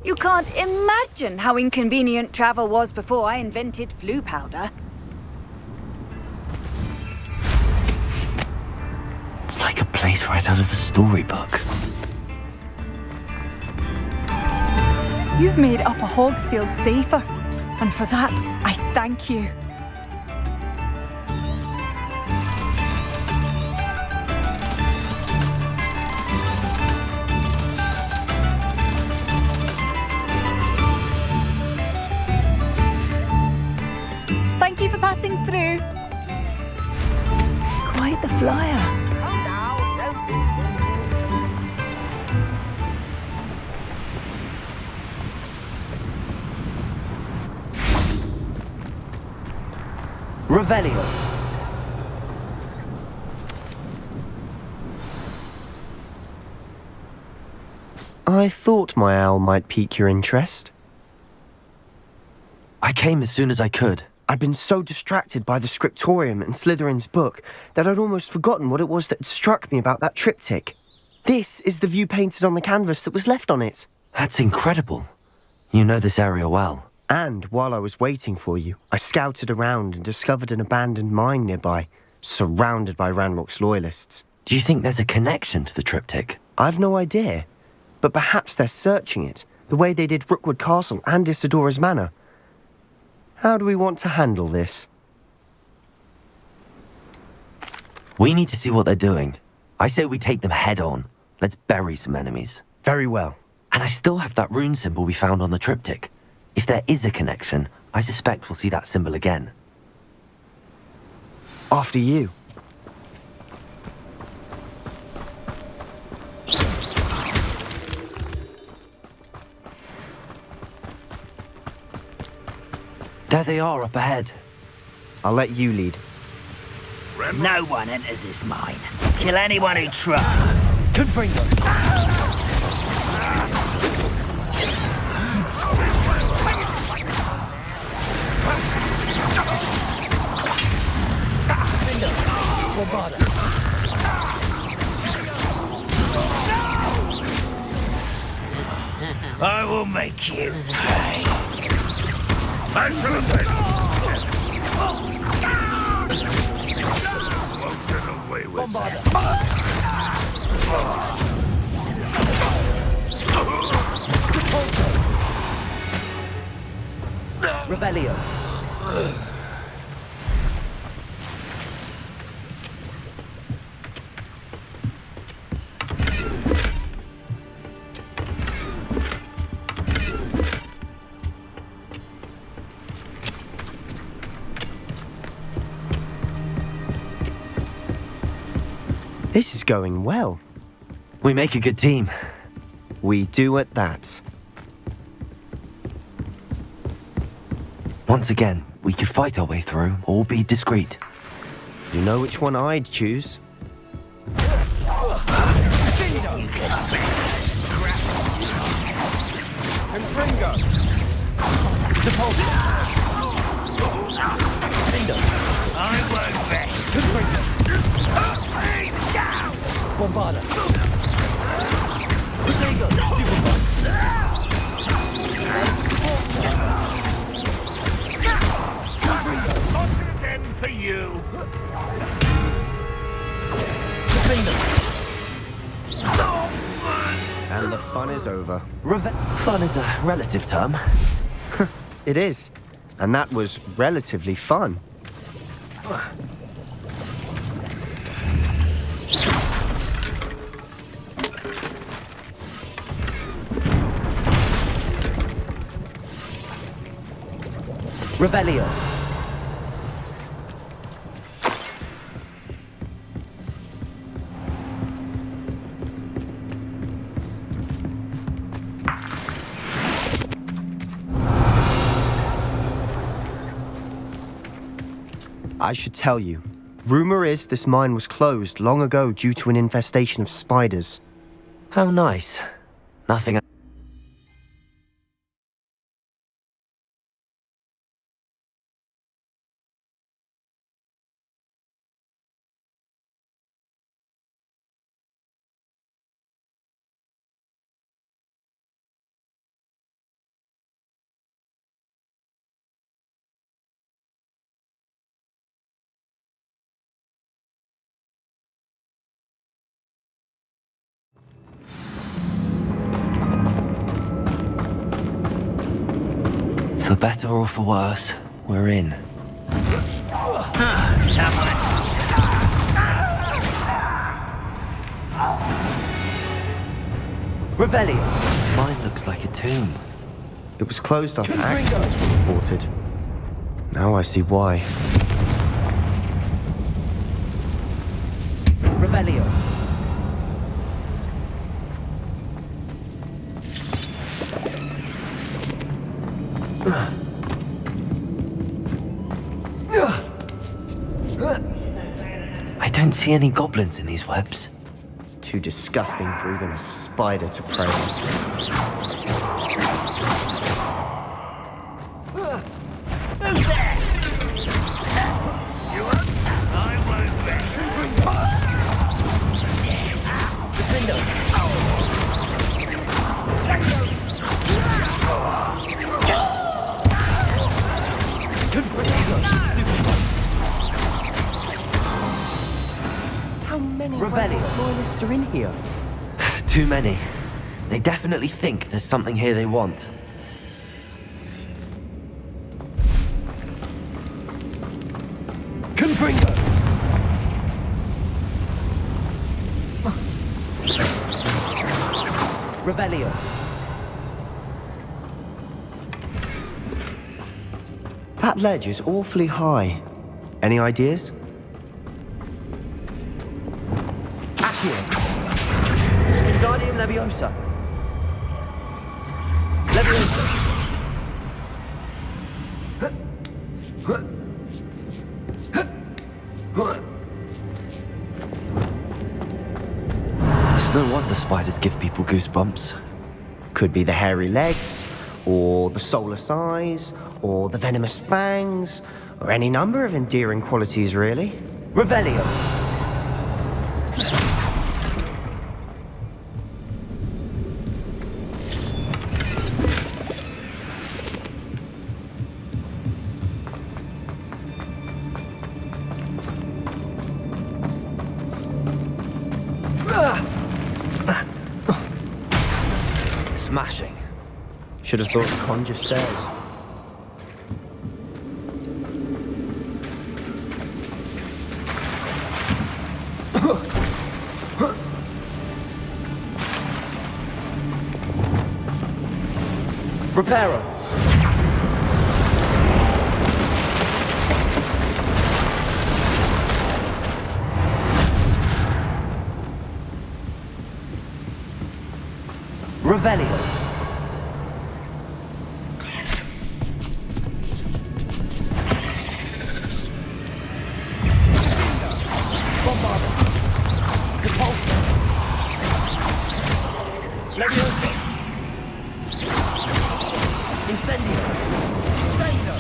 You can't imagine how inconvenient travel was before I invented flu powder. It's like a place right out of a storybook. You've made Upper Hogsfield safer, and for that, I thank you. Thank you for passing through. Quite the flyer. Revelio. I thought my owl might pique your interest. I came as soon as I could. I'd been so distracted by the scriptorium and Slytherin's book that I'd almost forgotten what it was that had struck me about that triptych. This is the view painted on the canvas that was left on it. That's incredible. You know this area well. And while I was waiting for you, I scouted around and discovered an abandoned mine nearby, surrounded by Ranrock's loyalists. Do you think there's a connection to the triptych? I've no idea. But perhaps they're searching it, the way they did Rookwood Castle and Isidora's Manor. How do we want to handle this? We need to see what they're doing. I say we take them head on. Let's bury some enemies. Very well. And I still have that rune symbol we found on the triptych. If there is a connection, I suspect we'll see that symbol again. After you. There they are up ahead. I'll let you lead. No one enters this mine. Kill anyone who tries. Confringo. I will make you pay. Revelio. This is going well. We make a good team. We do at that. Once again, we could fight our way through or be discreet. You know which one I'd choose. Bombarda. Again for you. And the fun is over. Fun is a relative term. It is. And that was relatively fun. Revelio. I should tell you. Rumor is this mine was closed long ago due to an infestation of spiders. How nice. Nothing. For better or for worse, we're in. Revelio. Mine looks like a tomb. It was closed after accidents were reported. Now I see why. Revelio. I don't see any goblins in these webs. Too disgusting for even a spider to prey on. How many loyalists are in here? Too many. They definitely think there's something here they want. Confringo! Revelio. That ledge is awfully high. Any ideas? Accio. Wingardium Leviosa. Leviosa. It's no wonder spiders give people goosebumps. Could be the hairy legs, or the soulless eyes, or the venomous fangs, or any number of endearing qualities, really. Revelio. Smashing. Should have thought to conjure stairs. Reparo. Revelio. Bombarda. Depulso. Leviosa. Incendio. Incendio.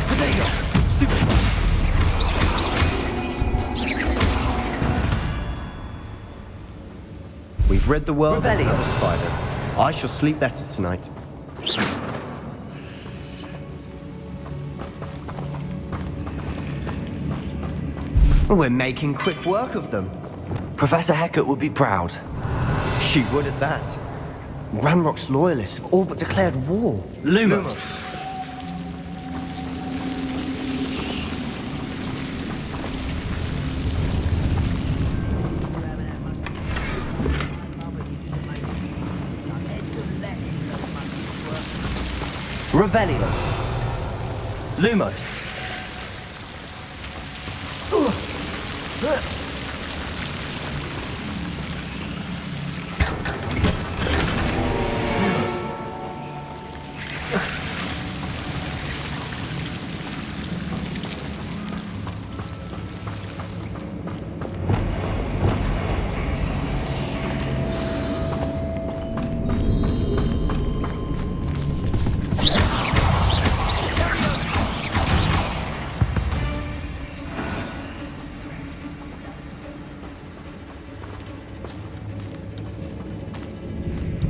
Potato. Stupid. We've rid the world Revelio. of another spider. I shall sleep better tonight. We're making quick work of them. Professor Hecat would be proud. She would at that. Ranrock's loyalists have all but declared war. Lumos. Revelio. Lumos.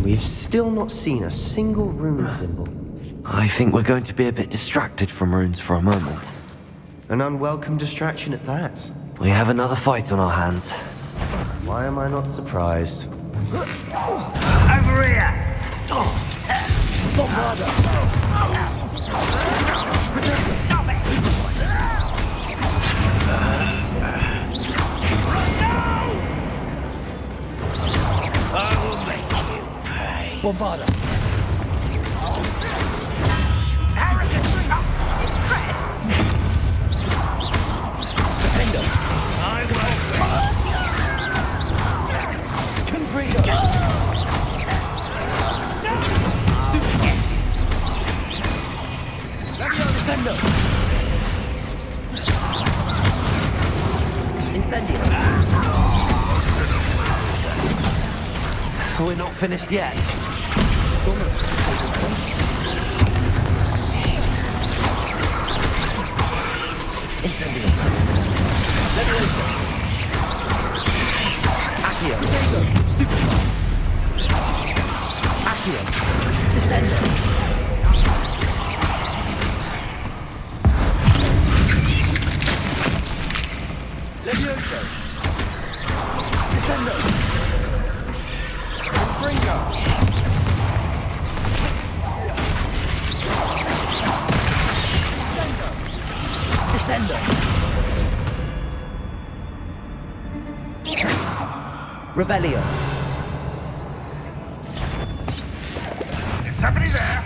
We've still not seen a single rune symbol. I think we're going to be a bit distracted from runes for a moment. An unwelcome distraction at that. We have another fight on our hands. Why am I not surprised? Over here! Bombarda! Stop it! I will make you pay. Bombarda! Arrogant chump! Impressed? Defender! I will. Confringo! Stupid! Descendo! Incendio! We're not finished yet. Incendio! Leviosa! Accio! Stupid! Accio! Descendo! Leviosa! Revelio. Is somebody there?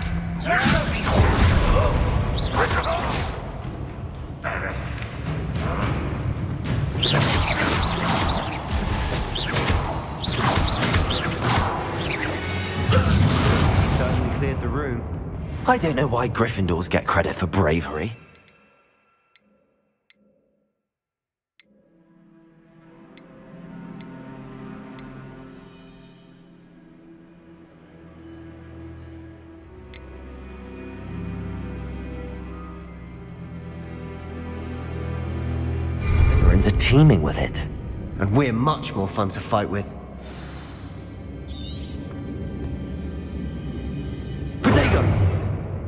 Certainly cleared the room. I don't know why Gryffindors get credit for bravery. Slytherins are teeming with it. And we're much more fun to fight with. Protego!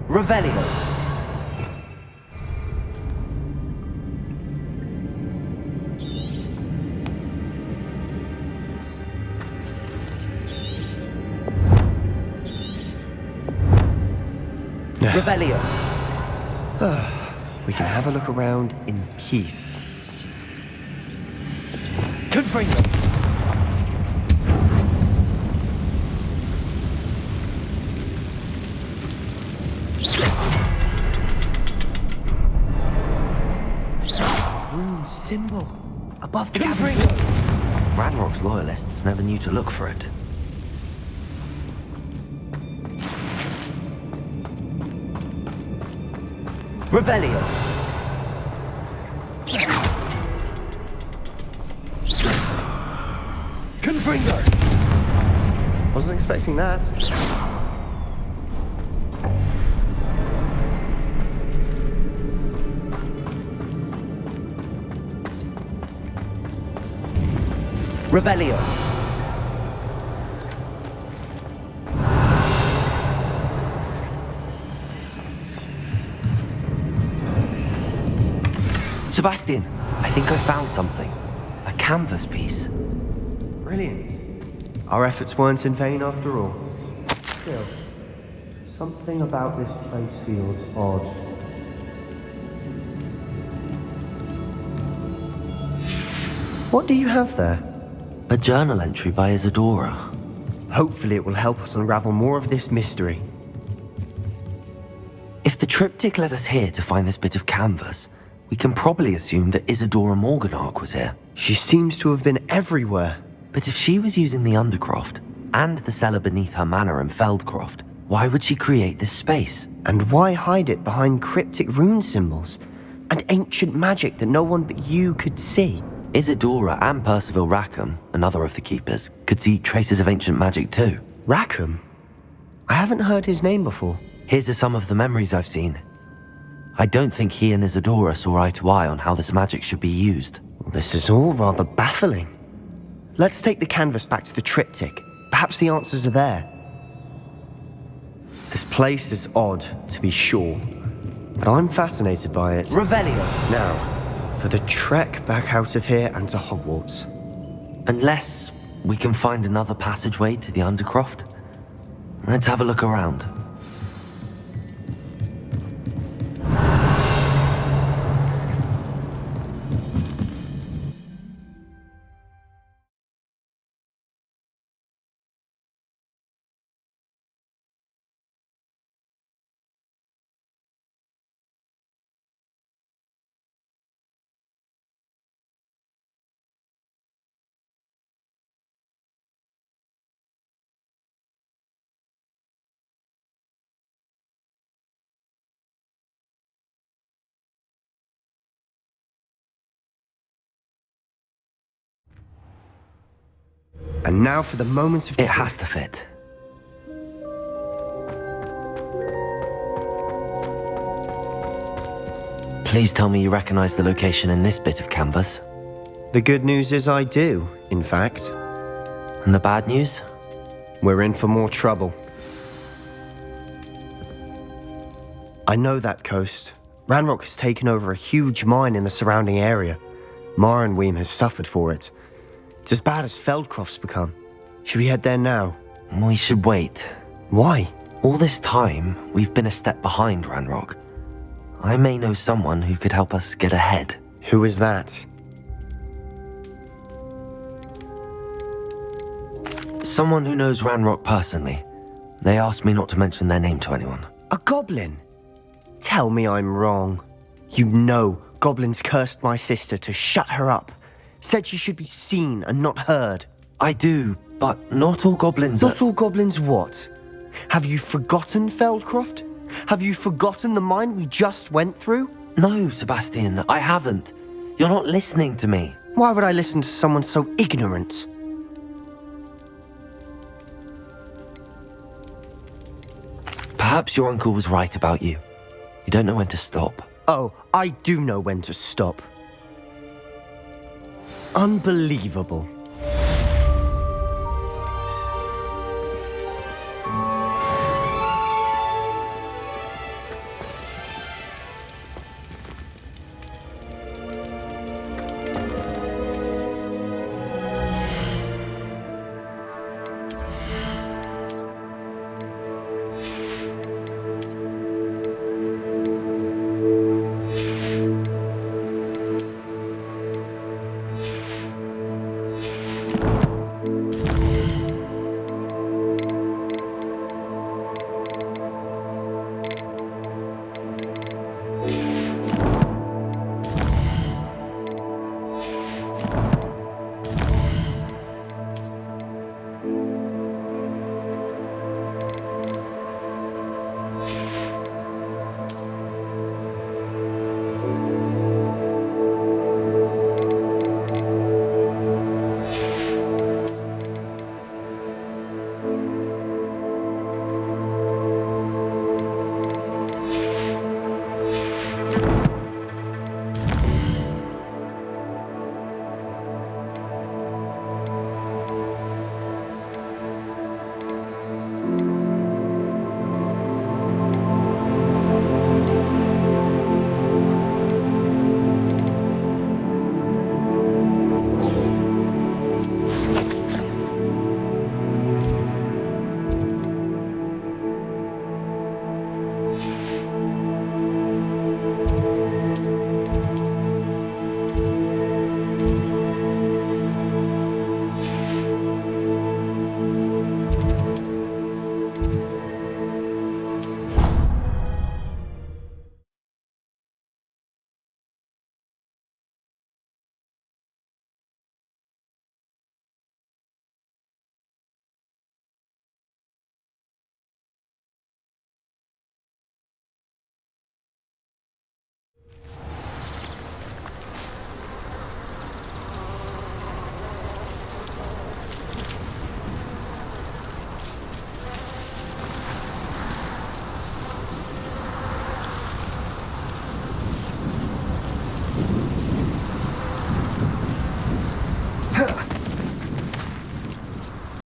Revelio. Revelio. We can have a look around in peace. Confringo. Rune symbol above the Confringo. Ranrock's loyalists never knew to look for it. Revelio. Confringo. Wasn't expecting that. Revelio. Sebastian, I think I found something. A canvas piece. Brilliant. Our efforts weren't in vain after all. Still, something about this place feels odd. What do you have there? A journal entry by Isadora. Hopefully it will help us unravel more of this mystery. If the triptych led us here to find this bit of canvas, we can probably assume that Isadora Morganach was here. She seems to have been everywhere. But if she was using the Undercroft and the cellar beneath her manor in Feldcroft, why would she create this space? And why hide it behind cryptic rune symbols and ancient magic that no one but you could see? Isadora and Percival Rackham, another of the keepers, could see traces of ancient magic too. Rackham? I haven't heard his name before. Here's some of the memories I've seen. I don't think he and Isadora saw eye to eye on how this magic should be used. This is all rather baffling. Let's take the canvas back to the triptych. Perhaps the answers are there. This place is odd, to be sure, but I'm fascinated by it. Revelio. Now, for the trek back out of here and to Hogwarts. Unless we can find another passageway to the Undercroft. Let's have a look around. And now for the moment of truth. It has to fit. Please tell me you recognize the location in this bit of canvas. The good news is I do, in fact. And the bad news? We're in for more trouble. I know that coast. Ranrock has taken over a huge mine in the surrounding area. Marrenweem has suffered for it. It's as bad as Feldcroft's become. Should we head there now? We should wait. Why? All this time, we've been a step behind Ranrock. I may know someone who could help us get ahead. Who is that? Someone who knows Ranrock personally. They asked me not to mention their name to anyone. A goblin? Tell me I'm wrong. You know goblins cursed my sister to shut her up. Said she should be seen and not heard. I do, but not all goblins Not all goblins what? Have you forgotten Feldcroft? Have you forgotten the mine we just went through? No, Sebastian, I haven't. You're not listening to me. Why would I listen to someone so ignorant? Perhaps your uncle was right about you. You don't know when to stop. Oh, I do know when to stop. Unbelievable.